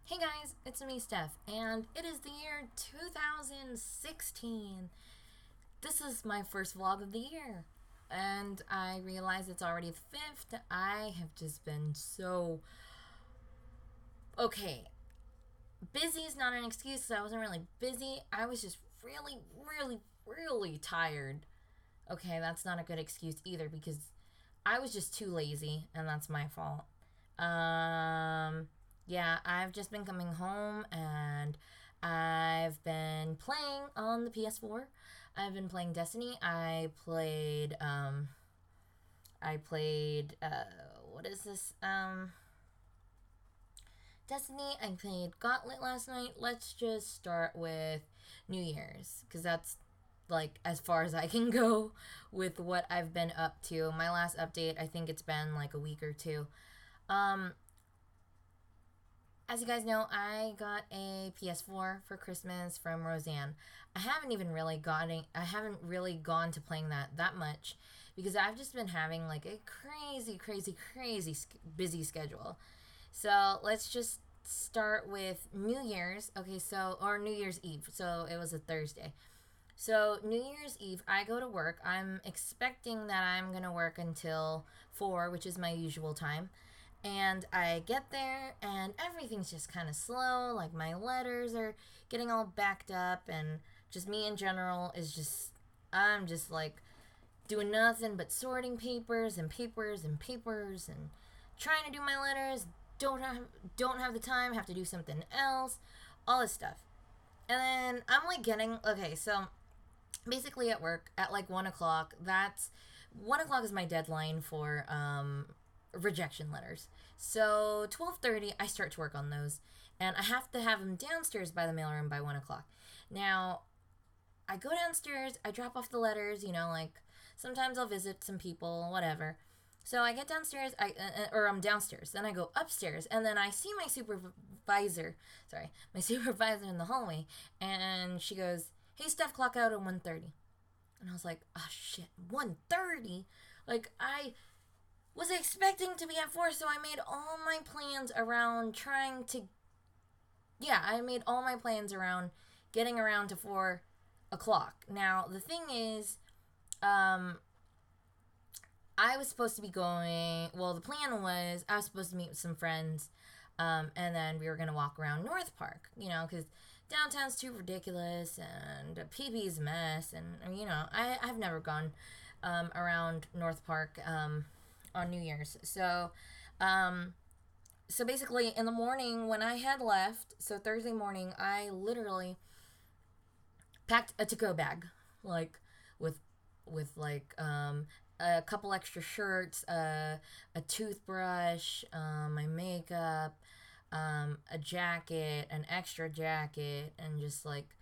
Hey guys, it's me, Steph, and it is the year 2016. This is my first vlog of the year, and I realize it's already the 5th. I have just been so. Okay, busy is not an excuse, so I wasn't really busy. I was just really tired. Okay, that's not a good excuse either because I was just too lazy, and that's my fault. Yeah, I've just been coming home and I've been playing on the PS4. I've been playing Destiny. What is this? Destiny. I played Gauntlet last night. Let's just start with New Year's because that's like as far as I can go with what I've been up to. My last update, I think it's been like a week or two. Um, as you guys know, I got a PS4 for Christmas from Roseanne. I haven't really gone to playing that much because I've just been having like a crazy busy schedule. So let's just start with New Year's. Okay, or New Year's Eve. So it was a Thursday. So New Year's Eve, I go to work. I'm expecting that I'm gonna work until 4, which is my usual time. And I get there, and everything's just kind of slow. Like my letters are getting all backed up, and just me in general is just I'm just like doing nothing but sorting papers and trying to do my letters. Don't have the time. Have to do something else. All this stuff. And then I'm like getting okay. So basically at work at like 1 o'clock. That's 1 o'clock is my deadline for rejection letters. So 12:30, I start to work on those, and I have to have them downstairs by the mailroom by 1 o'clock. Now I go downstairs, I drop off the letters. Like sometimes I'll visit some people, whatever. So I get downstairs, or I'm downstairs. Then I go upstairs, and then I see my supervisor. Sorry, my supervisor in the hallway, and she goes, "Hey, Steph, clock out at 1:30." And I was like, "Oh shit, 1:30!" Like I was expecting to be at 4, so I made all my plans around trying to. Yeah, I made all my plans around getting around to 4 o'clock. Now the thing is, um, I was supposed to be going. Well, the plan was I was supposed to meet with some friends, and then we were gonna walk around North Park. Because downtown's too ridiculous and PB's a mess, and I've never gone around North Park on New Year's. So basically in the morning when I had left, so Thursday morning, I literally packed a to-go bag, like with like a couple extra shirts, a toothbrush, my makeup, a jacket, an extra jacket, and just like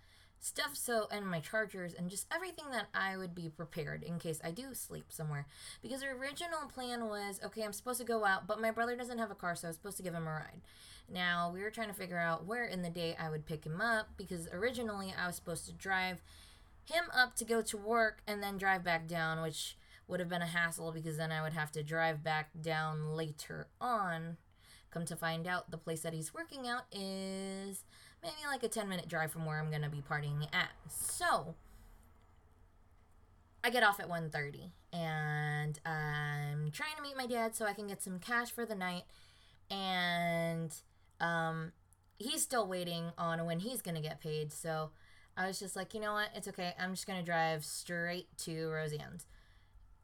stuff, and my chargers and just everything that I would be prepared in case I do sleep somewhere. Because the original plan was, okay, I'm supposed to go out, but my brother doesn't have a car, so I was supposed to give him a ride. Now we were trying to figure out where in the day I would pick him up, because originally I was supposed to drive him up to go to work and then drive back down, which would have been a hassle because then I would have to drive back down later on. Come to find out, the place that he's working out is maybe like a 10-minute drive from where I'm going to be partying at. So I get off at 1:30, and I'm trying to meet my dad so I can get some cash for the night. And he's still waiting on when he's going to get paid. So I was just like, you know what? It's okay. I'm just going to drive straight to Roseanne's,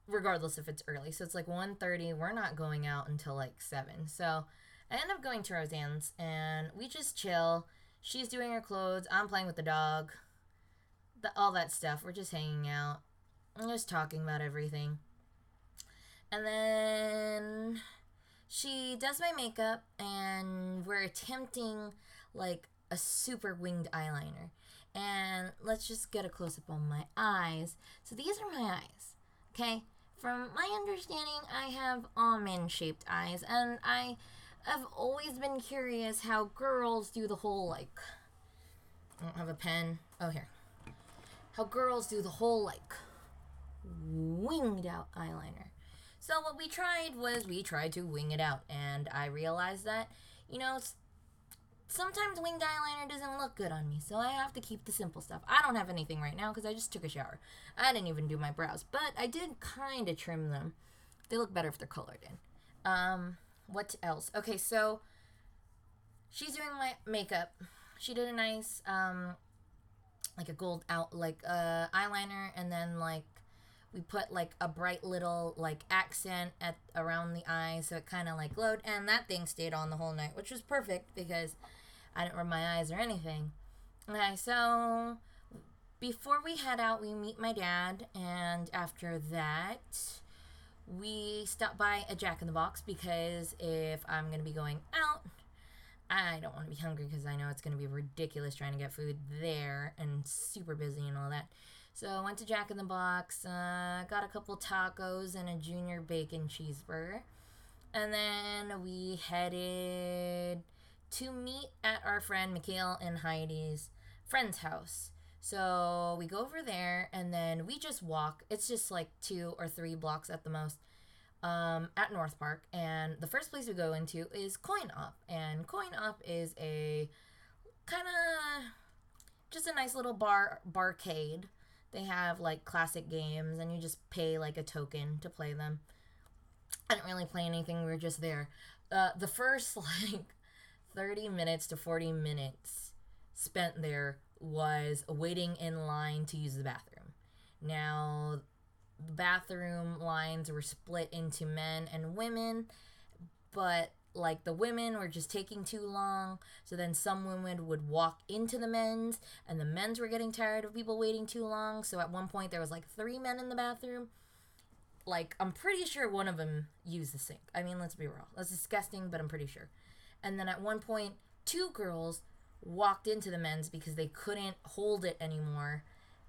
regardless if it's early. So it's like 1:30. We're not going out until like 7. So I end up going to Roseanne's, and we just chill. She's doing her clothes. I'm playing with the dog. All that stuff. We're just hanging out. I'm just talking about everything. And then she does my makeup, and we're attempting like a super winged eyeliner. And let's just get a close up on my eyes. So these are my eyes. Okay? From my understanding, I have almond shaped eyes, and I've always been curious how girls do the whole like. I don't have a pen. Oh, here. How girls do the whole like winged out eyeliner. So what we tried was we tried to wing it out, and I realized that, you know, sometimes winged eyeliner doesn't look good on me, so I have to keep the simple stuff. I don't have anything right now because I just took a shower. I didn't even do my brows, but I did kind of trim them. They look better if they're colored in. What else? Okay, so she's doing my makeup. She did a nice, like a gold out, like, eyeliner, and then, like, we put, like, a bright little, like, accent around the eye, so it kind of, like, glowed, and that thing stayed on the whole night, which was perfect, because I didn't rub my eyes or anything. Okay, so before we head out, we meet my dad, and after that, we stop by a Jack in the Box, because if I'm going to be going out, I don't want to be hungry because I know it's going to be ridiculous trying to get food there and super busy and all that. So I went to Jack in the Box, got a couple tacos and a junior bacon cheeseburger. And then we headed to meet at our friend Mikhail and Heidi's friend's house. So we go over there and then we just walk. It's just like 2 or 3 blocks at the most. At North Park, and the first place we go into is Coin Op, and Coin Op is a kind of just a nice little barcade. They have like classic games, and you just pay like a token to play them. I didn't really play anything. We were just there. The first like 30 minutes to 40 minutes spent there was waiting in line to use the bathroom. Now, the bathroom lines were split into men and women, but like the women were just taking too long, so then some women would walk into the men's, and the men's were getting tired of people waiting too long, so at one point there was like 3 men in the bathroom. Like, I'm pretty sure one of them used the sink. I mean, let's be real, that's disgusting, but I'm pretty sure. And then at one point 2 girls walked into the men's because they couldn't hold it anymore,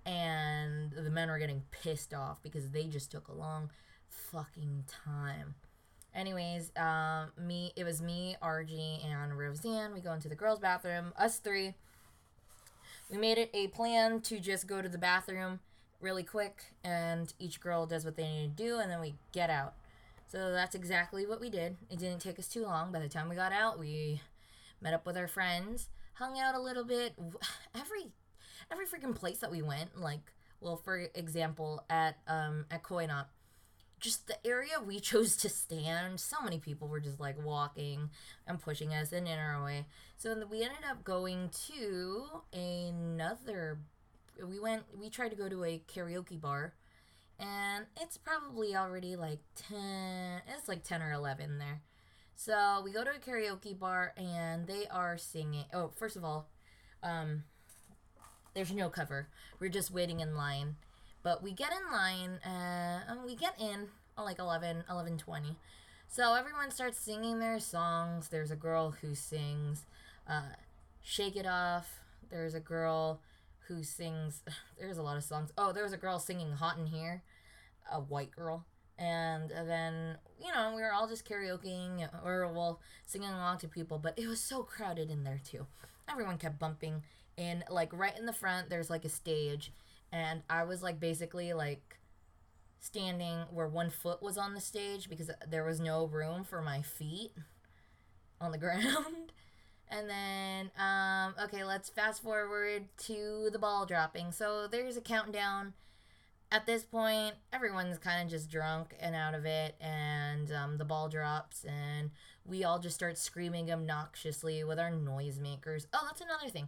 and the men were getting pissed off because they just took a long fucking time. Anyways, it was me, RG, and Roseanne. We go into the girls' bathroom, us 3. We made it a plan to just go to the bathroom really quick, and each girl does what they need to do, and then we get out. So that's exactly what we did. It didn't take us too long. By the time we got out, we met up with our friends, hung out a little bit. Every freaking place that we went, like, well, for example, at Coin Op, just the area we chose to stand, so many people were just, like, walking and pushing us and in our way. So we ended up going to we tried to go to a karaoke bar, and it's probably already, like, 10 or 11 there. So we go to a karaoke bar, and they are singing. Oh, first of all, there's no cover. We're just waiting in line. But we get in line, and we get in like 11:20. So everyone starts singing their songs. There's a girl who sings Shake It Off. There's a girl who sings, there's a lot of songs. Oh, there was a girl singing Hot in Here, a white girl. And then, we were all just karaokeing, singing along to people. But it was so crowded in there, too. Everyone kept bumping. And, like, right in the front, there's, like, a stage. And I was, like, basically, like, standing where one foot was on the stage because there was no room for my feet on the ground. And then, okay, let's fast forward to the ball dropping. So there's a countdown. At this point, everyone's kind of just drunk and out of it. And the ball drops. And we all just start screaming obnoxiously with our noisemakers. Oh, that's another thing.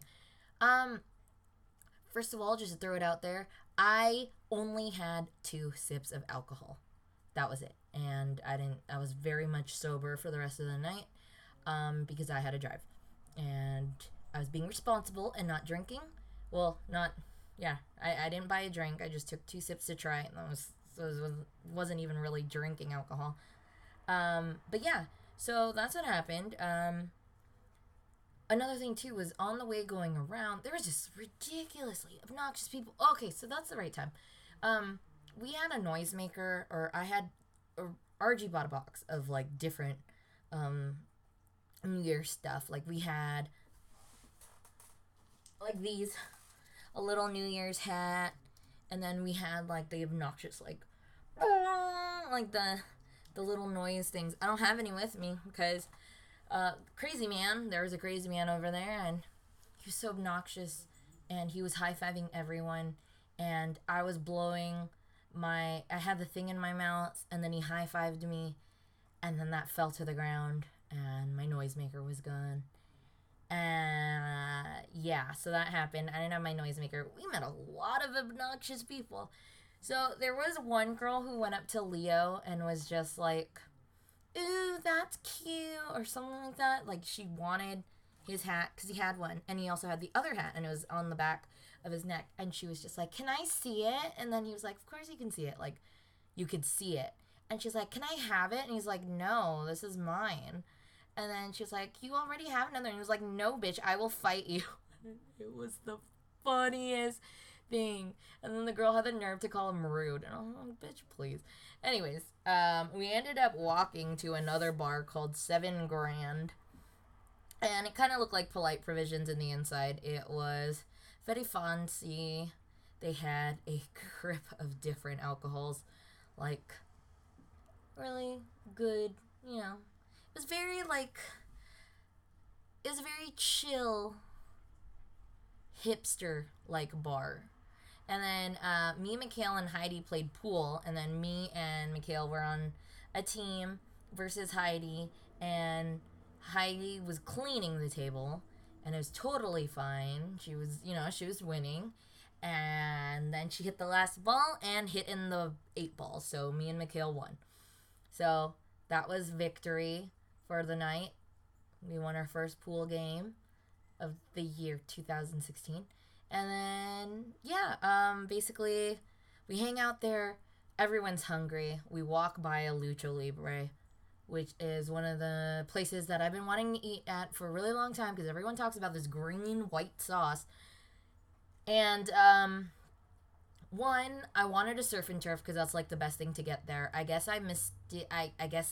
First of all, just to throw it out there, I only had 2 sips of alcohol. That was it. And I was very much sober for the rest of the night, because I had to drive. And I was being responsible and not drinking. Well, I didn't buy a drink. I just took 2 sips to try it, and wasn't even really drinking alcohol. But yeah, so that's what happened. Another thing, too, was on the way going around, there was just ridiculously obnoxious people. Okay, so that's the right time. We had a noisemaker, or RG bought a box of, like, different, New Year's stuff. Like, we had, like, a little New Year's hat, and then we had, like, the obnoxious, like the little noise things. I don't have any with me, because Crazy man. There was a crazy man over there, and he was so obnoxious, and he was high-fiving everyone, and I was blowing I had the thing in my mouth, and then he high-fived me, and then that fell to the ground, and my noisemaker was gone. Yeah, so that happened. I didn't have my noisemaker. We met a lot of obnoxious people. So there was one girl who went up to Leo and was just like, ooh, that's cute, or something like that. Like, she wanted his hat because he had one, and he also had the other hat, and it was on the back of his neck. And she was just like, can I see it? And then he was like, of course you can see it. Like, you could see it. And she's like, can I have it? And he's like, no, this is mine. And then she's like, you already have another. And he was like, no, bitch, I will fight you. It was the funniest thing. And then the girl had the nerve to call him rude. And I'm like, bitch, please. Anyways, we ended up walking to another bar called 7 Grand. And it kind of looked like Polite Provisions in the inside. It was very fancy. They had a grip of different alcohols. Like, really good, you know. It was very, like, it was a very chill, hipster-like bar. And then me, Mikhail, and Heidi played pool. And then me and Mikhail were on a team versus Heidi. And Heidi was cleaning the table. And it was totally fine. She was, she was winning. And then she hit the last ball and hit in the 8 ball. So me and Mikhail won. So that was victory for the night. We won our first pool game of the year 2016. And then, basically, we hang out there. Everyone's hungry. We walk by a Lucha Libre, which is one of the places that I've been wanting to eat at for a really long time because everyone talks about this green white sauce. And, one, I wanted a surf and turf because that's like the best thing to get there. I guess I missed it. I guess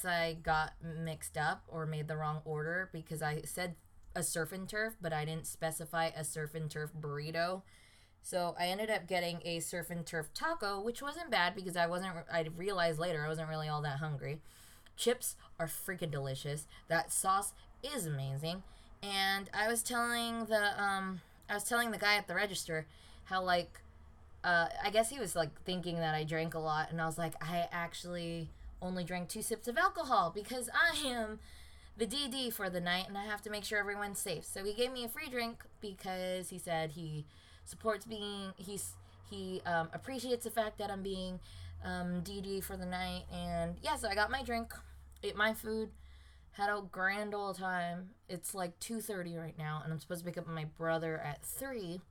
I got mixed up or made the wrong order because I said a surf and turf, but I didn't specify a surf and turf burrito. So I ended up getting a surf and turf taco, which wasn't bad because I realized later I wasn't really all that hungry. Chips are freaking delicious. That sauce is amazing. And I was telling the guy at the register how, like, I guess he was, like, thinking that I drank a lot. And I was like, I actually only drank 2 sips of alcohol because I am the DD for the night and I have to make sure everyone's safe. So he gave me a free drink because he said he supports he appreciates the fact that I'm being DD for the night. And yeah, so I got my drink, ate my food, had a grand old time. It's like 2:30 right now, and I'm supposed to pick up my brother at 3.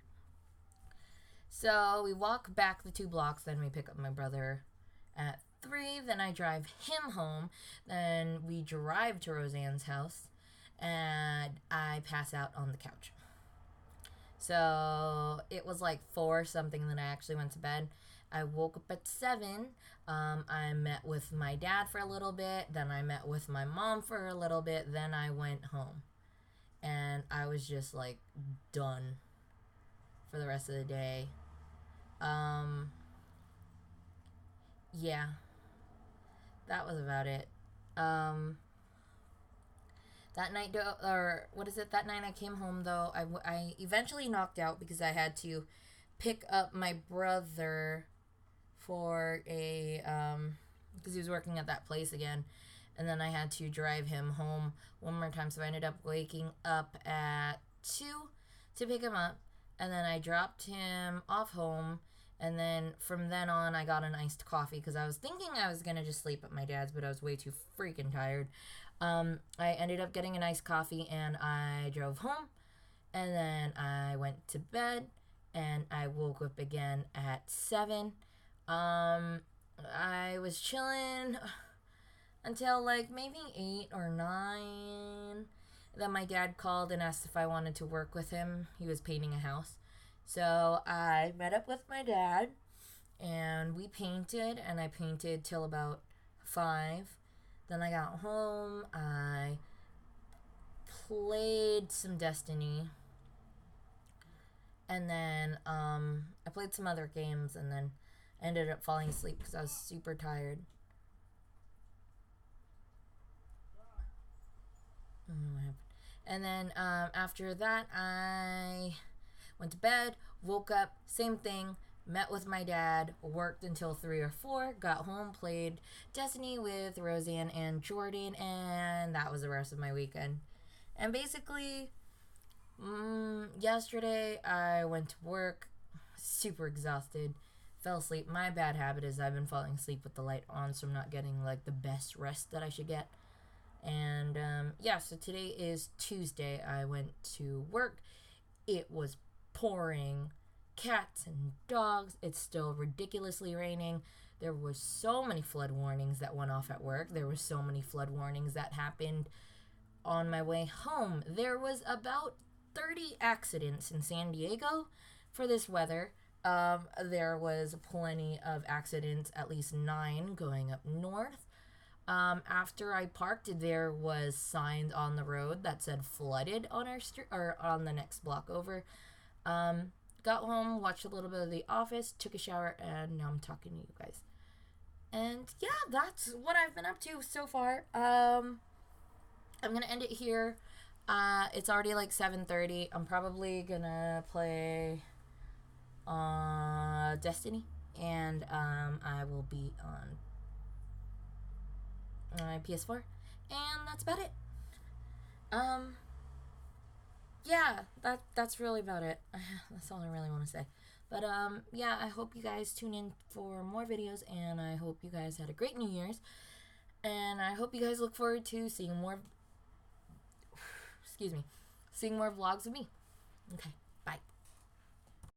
So we walk back the 2 blocks, then we pick up my brother at 3. Then I drive him home. Then we drive to Roseanne's house, and I pass out on the couch. So it was like 4 something that I actually went to bed. I woke up at 7. I met with my dad for a little bit. Then I met with my mom for a little bit. Then I went home. And I was just like done for the rest of the day. Yeah. That was about it. That night, that night I came home, though, I eventually knocked out because I had to pick up my brother for because he was working at that place again, and then I had to drive him home one more time, so I ended up waking up at 2 to pick him up, and then I dropped him off home, and then from then on, I got an iced coffee, because I was thinking I was going to just sleep at my dad's, but I was way too freaking tired. I ended up getting an iced coffee, and I drove home, and then I went to bed, and I woke up again at 7. I was chilling until like maybe 8 or 9. Then my dad called and asked if I wanted to work with him. He was painting a house. So I met up with my dad, and we painted, and I painted till about 5. Then I got home, I played some Destiny, and then I played some other games, and then I ended up falling asleep because I was super tired. And then after that, I went to bed, woke up, same thing, met with my dad, worked until 3 or 4, got home, played Destiny with Roseanne and Jordan, and that was the rest of my weekend. And basically, yesterday I went to work, super exhausted, fell asleep. My bad habit is I've been falling asleep with the light on, so I'm not getting like the best rest that I should get. And yeah, so today is Tuesday. I went to work. It was pouring cats and dogs. It's still ridiculously raining. There was so many flood warnings that went off at work. There were so many flood warnings that happened on my way home. There was about 30 accidents in San Diego for this weather. There was plenty of accidents, at least 9 going up north. After I parked, there was signs on the road that said flooded on our street or on the next block over. Got home, watched a little bit of The Office, took a shower, and now I'm talking to you guys. And yeah, that's what I've been up to so far. I'm gonna end it here. It's already like 7:30. I'm probably gonna play Destiny, and I will be on my PS4, and that's about it. Yeah, that's really about it. That's all I really want to say. But yeah, I hope you guys tune in for more videos, and I hope you guys had a great New Year's, and I hope you guys look forward to seeing more. Excuse me, seeing more vlogs of me. Okay.